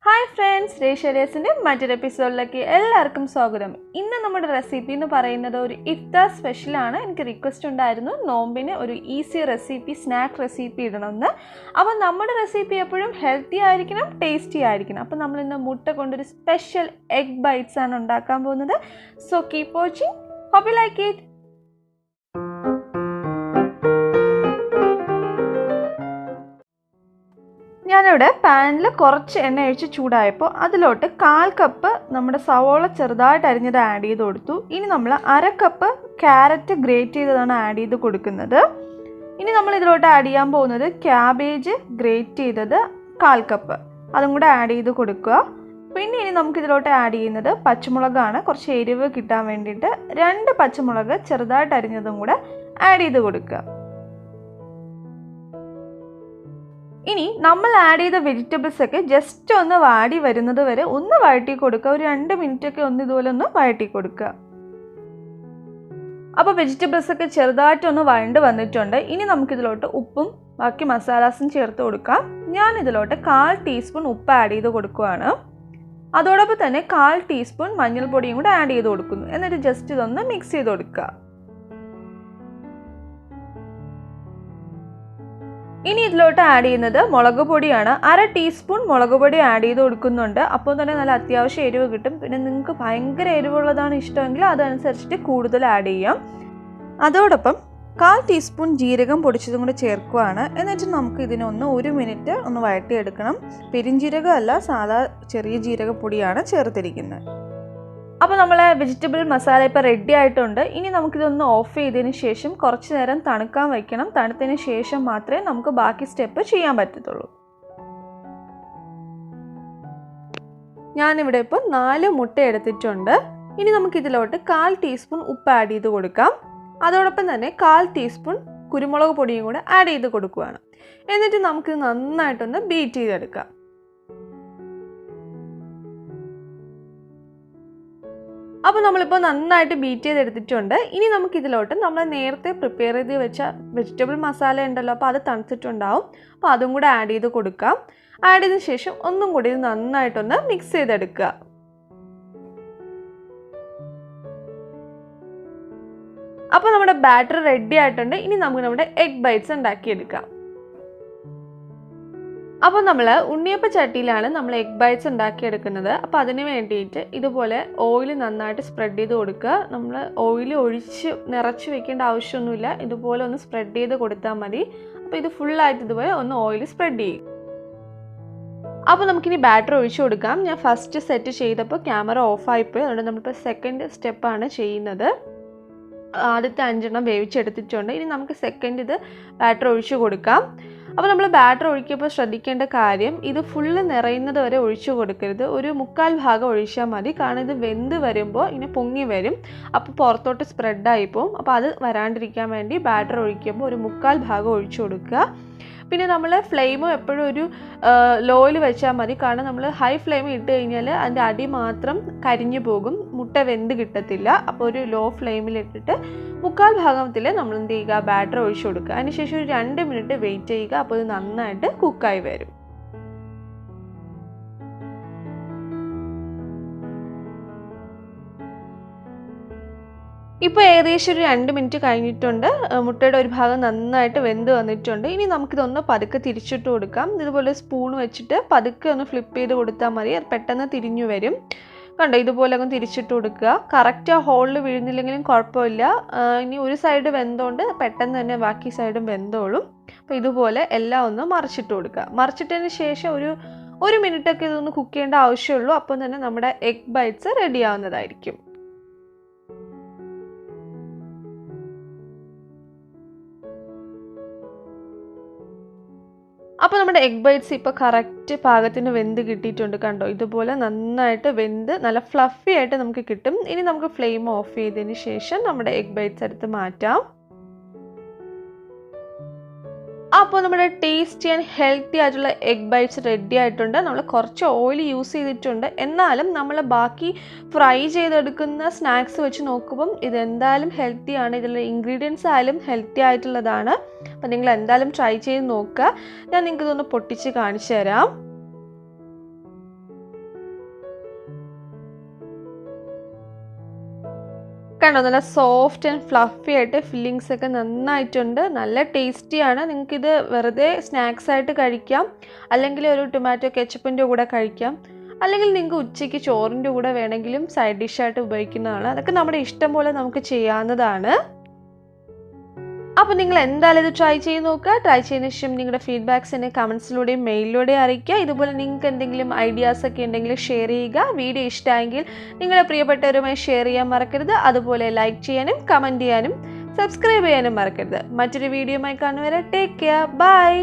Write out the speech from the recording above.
Hi friends, Reshz മറ്റൊരു എപ്പിസോഡിലേക്ക് എല്ലാവർക്കും സ്വാഗതം. ഇന്ന് നമ്മുടെ റെസിപ്പി എന്ന് പറയുന്നത് ഒരു ഇഫ്താർ സ്പെഷ്യൽ ആണ്. എനിക്ക് റിക്വസ്റ്റ് ഉണ്ടായിരുന്നു നോമ്പിന് ഒരു ഈസി റെസിപ്പി, സ്നാക്ക് റെസിപ്പി ഇടണമെന്ന്. അപ്പോൾ നമ്മുടെ റെസിപ്പി എപ്പോഴും ഹെൽത്തി ആയിരിക്കണം, ടേസ്റ്റി ആയിരിക്കണം. അപ്പോൾ നമ്മൾ ഇന്ന് മുട്ട കൊണ്ടൊരു സ്പെഷ്യൽ എഗ് ബൈറ്റ്സ് ആണ് ഉണ്ടാക്കാൻ പോകുന്നത്. So keep watching. Hope you like it. ഞാനിവിടെ പാനിൽ കുറച്ച് എണ്ണ ഒഴിച്ച് ചൂടായപ്പോൾ അതിലോട്ട് 1/4 കപ്പ് നമ്മുടെ സവോള ചെറുതായിട്ട് അരിഞ്ഞത് ആഡ് ചെയ്ത് കൊടുത്തു. ഇനി നമ്മൾ 1/2 കപ്പ് ക്യാരറ്റ് ഗ്രേറ്റ് ചെയ്തതാണ് ആഡ് ചെയ്ത് കൊടുക്കുന്നത്. ഇനി നമ്മൾ ഇതിലോട്ട് ആഡ് ചെയ്യാൻ പോകുന്നത് ക്യാബേജ് ഗ്രേറ്റ് ചെയ്തത് 1/4 കപ്പ്, അതും കൂടെ ആഡ് ചെയ്ത് കൊടുക്കുക. പിന്നെ ഇനി നമുക്കിതിലോട്ട് ആഡ് ചെയ്യുന്നത് പച്ചമുളകാണ്. കുറച്ച് എരിവ് കിട്ടാൻ വേണ്ടിയിട്ട് 2 പച്ചമുളക് ചെറുതായിട്ട് അരിഞ്ഞതും കൂടെ ആഡ് ചെയ്ത് കൊടുക്കുക. ഇനി നമ്മൾ ആഡ് ചെയ്ത വെജിറ്റബിൾസ് ഒക്കെ ജസ്റ്റ് ഒന്ന് വാടി വരുന്നത് വരെ ഒന്ന് വഴറ്റി കൊടുക്കുക. ഒരു 2 മിനിറ്റ് ഒക്കെ ഒന്ന് ഇതുപോലെ ഒന്ന് വഴറ്റി കൊടുക്കുക. അപ്പോൾ വെജിറ്റബിൾസ് ഒക്കെ ചെറുതായിട്ടൊന്ന് വഴണ്ട് വന്നിട്ടുണ്ട്. ഇനി നമുക്കിതിലോട്ട് ഉപ്പും ബാക്കി മസാലാസും ചേർത്ത് കൊടുക്കാം. ഞാൻ ഇതിലോട്ട് 1/4 ടീസ്പൂൺ ഉപ്പ് ആഡ് ചെയ്ത് കൊടുക്കുകയാണ്. അതോടൊപ്പം തന്നെ 1/4 ടീസ്പൂൺ മഞ്ഞൾപ്പൊടിയും കൂടെ ആഡ് ചെയ്ത് കൊടുക്കുന്നു. എന്നിട്ട് ജസ്റ്റ് ഇതൊന്ന് മിക്സ് ചെയ്ത് കൊടുക്കുക. ഇനി ഇതിലോട്ട് ആഡ് ചെയ്യുന്നത് മുളക് പൊടിയാണ്. 1/2 ടീസ്പൂൺ മുളക് പൊടി ആഡ് ചെയ്ത് കൊടുക്കുന്നുണ്ട്. അപ്പോൾ തന്നെ നല്ല അത്യാവശ്യം എരിവ് കിട്ടും. പിന്നെ നിങ്ങൾക്ക് ഭയങ്കര എരിവുള്ളതാണ് ഇഷ്ടമെങ്കിൽ അതനുസരിച്ചിട്ട് കൂടുതൽ ആഡ് ചെയ്യാം. അതോടൊപ്പം 1/4 ടീസ്പൂൺ ജീരകം പൊടിച്ചതും കൂടെ ചേർക്കുകയാണ്. എന്നിട്ട് നമുക്ക് ഇതിനൊന്ന് 1 മിനിറ്റ് ഒന്ന് വഴറ്റിയെടുക്കണം. പെരിഞ്ജീരകം അല്ല, സാധാ ചെറിയ ജീരകപ്പൊടിയാണ് ചേർത്തിരിക്കുന്നത്. അപ്പോൾ നമ്മളെ വെജിറ്റബിൾ മസാല ഇപ്പോൾ റെഡി ആയിട്ടുണ്ട്. ഇനി നമുക്കിതൊന്ന് ഓഫ് ചെയ്തതിന് ശേഷം കുറച്ച് നേരം തണുക്കാൻ വയ്ക്കണം. തണുത്തതിന് ശേഷം മാത്രമേ നമുക്ക് ബാക്കി സ്റ്റെപ്പ് ചെയ്യാൻ പറ്റത്തുള്ളൂ. ഞാനിവിടെ ഇപ്പോൾ 4 മുട്ട എടുത്തിട്ടുണ്ട്. ഇനി നമുക്കിതിലോട്ട് 1/4 ടീസ്പൂൺ ഉപ്പ് ആഡ് ചെയ്ത് കൊടുക്കാം. അതോടൊപ്പം തന്നെ 1/4 ടീസ്പൂൺ കുരുമുളക് പൊടിയും കൂടെ ആഡ് ചെയ്ത് കൊടുക്കുകയാണ്. എന്നിട്ട് നമുക്ക് നന്നായിട്ടൊന്ന് ബീറ്റ് ചെയ്തെടുക്കാം. അപ്പോൾ നമ്മളിപ്പോൾ നന്നായിട്ട് ബീറ്റ് ചെയ്തെടുത്തിട്ടുണ്ട്. ഇനി നമുക്കിതിലോട്ട് നമ്മൾ നേരത്തെ പ്രിപ്പയർ ചെയ്ത് വെച്ച വെജിറ്റബിൾ മസാല ഉണ്ടല്ലോ, അപ്പോൾ അത് തണുത്തിട്ടുണ്ടാവും. അപ്പോൾ അതും കൂടെ ആഡ് ചെയ്ത് കൊടുക്കാം. ആഡ് ചെയ്തതിന് ശേഷം ഒന്നും കൂടി നന്നായിട്ടൊന്ന് മിക്സ് ചെയ്തെടുക്കുക. അപ്പോൾ നമ്മുടെ ബാറ്റർ റെഡി ആയിട്ടുണ്ട്. ഇനി നമുക്ക് നമ്മുടെ എഗ് ബൈറ്റ്സ് ഉണ്ടാക്കിയെടുക്കാം. അപ്പോൾ നമ്മൾ ഉണ്ണിയപ്പ ചട്ടിയിലാണ് നമ്മൾ എഗ് ബൈറ്റ്സ് ഉണ്ടാക്കിയെടുക്കുന്നത്. അപ്പോൾ അതിന് വേണ്ടിയിട്ട് ഇതുപോലെ ഓയിൽ നന്നായിട്ട് സ്പ്രെഡ് ചെയ്ത് കൊടുക്കുക. നമ്മൾ ഓയിൽ നിറച്ച് വെക്കേണ്ട ആവശ്യമൊന്നുമില്ല. ഇതുപോലെ ഒന്ന് സ്പ്രെഡ് ചെയ്ത് കൊടുത്താൽ മതി. അപ്പോൾ ഇത് ഫുള്ളായിട്ട് ഇതുപോലെ ഒന്ന് ഓയിൽ സ്പ്രെഡ് ചെയ്യും. അപ്പോൾ നമുക്കിനി ബാറ്റർ ഒഴിച്ചു കൊടുക്കാം. ഞാൻ ഫസ്റ്റ് സെറ്റ് ചെയ്തപ്പോൾ ക്യാമറ ഓഫായിപ്പോയി. അതുകൊണ്ട് നമ്മളിപ്പോൾ സെക്കൻഡ് സ്റ്റെപ്പാണ് ചെയ്യുന്നത്. ആദ്യത്തെ 5 എണ്ണം വേവിച്ചെടുത്തിട്ടുണ്ട്. ഇനി നമുക്ക് സെക്കൻഡ് ഇത് ബാറ്റർ ഒഴിച്ചു കൊടുക്കാം. അപ്പോൾ നമ്മൾ ബാറ്റർ ഒഴിക്കുമ്പോൾ ശ്രദ്ധിക്കേണ്ട കാര്യം, ഇത് ഫുള്ള് നിറയുന്നത് വരെ ഒഴിച്ചു കൊടുക്കരുത്. ഒരു 1/4 ഭാഗം ഒഴിച്ചാൽ മതി. കാരണം ഇത് വെന്ത് വരുമ്പോൾ ഇങ്ങനെ പൊങ്ങി വരും. അപ്പോൾ പുറത്തോട്ട് സ്പ്രെഡായി പോകും. അപ്പോൾ അത് വരാണ്ടിരിക്കാൻ വേണ്ടി ബാറ്റർ ഒഴിക്കുമ്പോൾ ഒരു 1/4 ഭാഗം ഒഴിച്ചു കൊടുക്കുക. പിന്നെ നമ്മൾ ഫ്ലെയിം എപ്പോഴും ഒരു ലോയിൽ വെച്ചാൽ മതി. കാരണം നമ്മൾ ഹൈ ഫ്ലെയിം ഇട്ട് കഴിഞ്ഞാൽ അതിൻ്റെ അടി മാത്രം കരിഞ്ഞു പോകും, മുട്ട വെന്ത് കിട്ടത്തില്ല. അപ്പോൾ ഒരു ലോ ഫ്ലെയിമിലിട്ടിട്ട് 1/4 ഭാഗത്തിൽ നമ്മൾ എന്ത് ചെയ്യുക, ബാറ്റർ ഒഴിച്ചു കൊടുക്കുക. അതിനുശേഷം ഒരു 2 മിനിറ്റ് വെയിറ്റ് ചെയ്യുക. അപ്പോൾ ഇത് നന്നായിട്ട് കുക്കായി വരും. ഇപ്പോൾ ഏകദേശം ഒരു 2 മിനിറ്റ് കഴിഞ്ഞിട്ടുണ്ട്. മുട്ടയുടെ ഒരു ഭാഗം നന്നായിട്ട് വെന്ത് വന്നിട്ടുണ്ട്. ഇനി നമുക്കിതൊന്ന് പതുക്കെ തിരിച്ചിട്ട് കൊടുക്കാം. ഇതുപോലെ സ്പൂൺ വെച്ചിട്ട് പതുക്കെ ഒന്ന് ഫ്ലിപ്പ് ചെയ്ത് കൊടുത്താൽ മതി. അത് പെട്ടെന്ന് തിരിഞ്ഞു വരും. കണ്ടോ, ഇതുപോലെ അങ്ങ് തിരിച്ചിട്ട് കൊടുക്കുക. കറക്റ്റ് ആ ഹോളിൽ വീഴുന്നില്ലെങ്കിലും കുഴപ്പമില്ല. ഇനി ഒരു സൈഡ് വെന്തോണ്ട് പെട്ടെന്ന് തന്നെ ബാക്കി സൈഡും വെന്തോളും. അപ്പോൾ ഇതുപോലെ എല്ലാം ഒന്ന് മറിച്ചിട്ട് കൊടുക്കുക. മറിച്ചിട്ടതിന് ശേഷം ഒരു മിനിറ്റൊക്കെ ഇതൊന്ന് കുക്ക് ചെയ്യേണ്ട ആവശ്യമുള്ളൂ. അപ്പോൾ തന്നെ നമ്മുടെ എഗ് ബൈറ്റ്സ് റെഡി ആവുന്നതായിരിക്കും. അപ്പോൾ നമ്മുടെ എഗ് ബൈറ്റ്സ് ഇപ്പോൾ കറക്റ്റ് പാകത്തിന് വെന്ത് കിട്ടിയിട്ടുണ്ട്. കണ്ടോ, ഇതുപോലെ നന്നായിട്ട് വെന്ത് നല്ല ഫ്ലഫി ആയിട്ട് നമുക്ക് കിട്ടും. ഇനി നമുക്ക് ഫ്ലെയിം ഓഫ് ചെയ്തതിന് ശേഷം നമ്മുടെ എഗ് ബൈറ്റ്സ് എടുത്ത് മാറ്റാം. അപ്പോൾ നമ്മുടെ ടേസ്റ്റി ആൻഡ് ഹെൽത്തി ആയിട്ടുള്ള എഗ് ബൈറ്റ്സ് റെഡി ആയിട്ടുണ്ട്. നമ്മൾ കുറച്ച് ഓയിൽ യൂസ് ചെയ്തിട്ടുണ്ട്. എന്നാലും നമ്മൾ ബാക്കി ഫ്രൈ ചെയ്തെടുക്കുന്ന സ്നാക്സ് വെച്ച് നോക്കുമ്പം ഇതെന്തായാലും ഹെൽത്തിയാണ്. ഇതിലുള്ള ഇൻഗ്രീഡിയൻസ് ആയാലും ഹെൽത്തി ആയിട്ടുള്ളതാണ്. അപ്പോൾ നിങ്ങൾ എന്തായാലും ട്രൈ ചെയ്ത് നോക്കുക. ഞാൻ നിങ്ങൾക്ക് ഇതൊന്ന് പൊട്ടിച്ച് കാണിച്ചു തരാം. കണ്ടോ നല്ല സോഫ്റ്റ് ആൻഡ് ഫ്ലഫി ആയിട്ട് ഫില്ലിങ്സ് ഒക്കെ നന്നായിട്ടുണ്ട്. നല്ല ടേസ്റ്റിയാണ്. നിങ്ങൾക്കിത് വെറുതെ സ്നാക്സ് ആയിട്ട് കഴിക്കാം, അല്ലെങ്കിൽ ഒരു ടൊമാറ്റോ കെച്ചപ്പിൻ്റെ കൂടെ കഴിക്കാം, അല്ലെങ്കിൽ നിങ്ങൾക്ക് ഉച്ചയ്ക്ക് ചോറിൻ്റെ കൂടെ വേണമെങ്കിലും സൈഡ് ഡിഷായിട്ട് ഉപയോഗിക്കുന്നതാണ്. അതൊക്കെ നമ്മുടെ ഇഷ്ടം പോലെ നമുക്ക് ചെയ്യാവുന്നതാണ്. അപ്പോൾ നിങ്ങൾ എന്തായാലും ഇത് ട്രൈ ചെയ്ത് നോക്കുക. ട്രൈ ചെയ്തതിന് ശേഷം നിങ്ങളുടെ ഫീഡ്ബാക്ക്സ് എന്നെ കമൻസിലൂടെയും മെയിലിലൂടെയും അറിയിക്കുക. ഇതുപോലെ നിങ്ങൾക്ക് എന്തെങ്കിലും ഐഡിയാസ് ഒക്കെ ഉണ്ടെങ്കിൽ ഷെയർ ചെയ്യുക. വീഡിയോ ഇഷ്ടമായെങ്കിൽ നിങ്ങളുടെ പ്രിയപ്പെട്ടവരുമായി ഷെയർ ചെയ്യാൻ മറക്കരുത്. അതുപോലെ ലൈക്ക് ചെയ്യാനും കമൻറ്റ് ചെയ്യാനും സബ്സ്ക്രൈബ് ചെയ്യാനും മറക്കരുത്. മറ്റൊരു വീഡിയോയുമായി കാണുന്നവരെ ടേക്ക് കെയർ. ബൈ.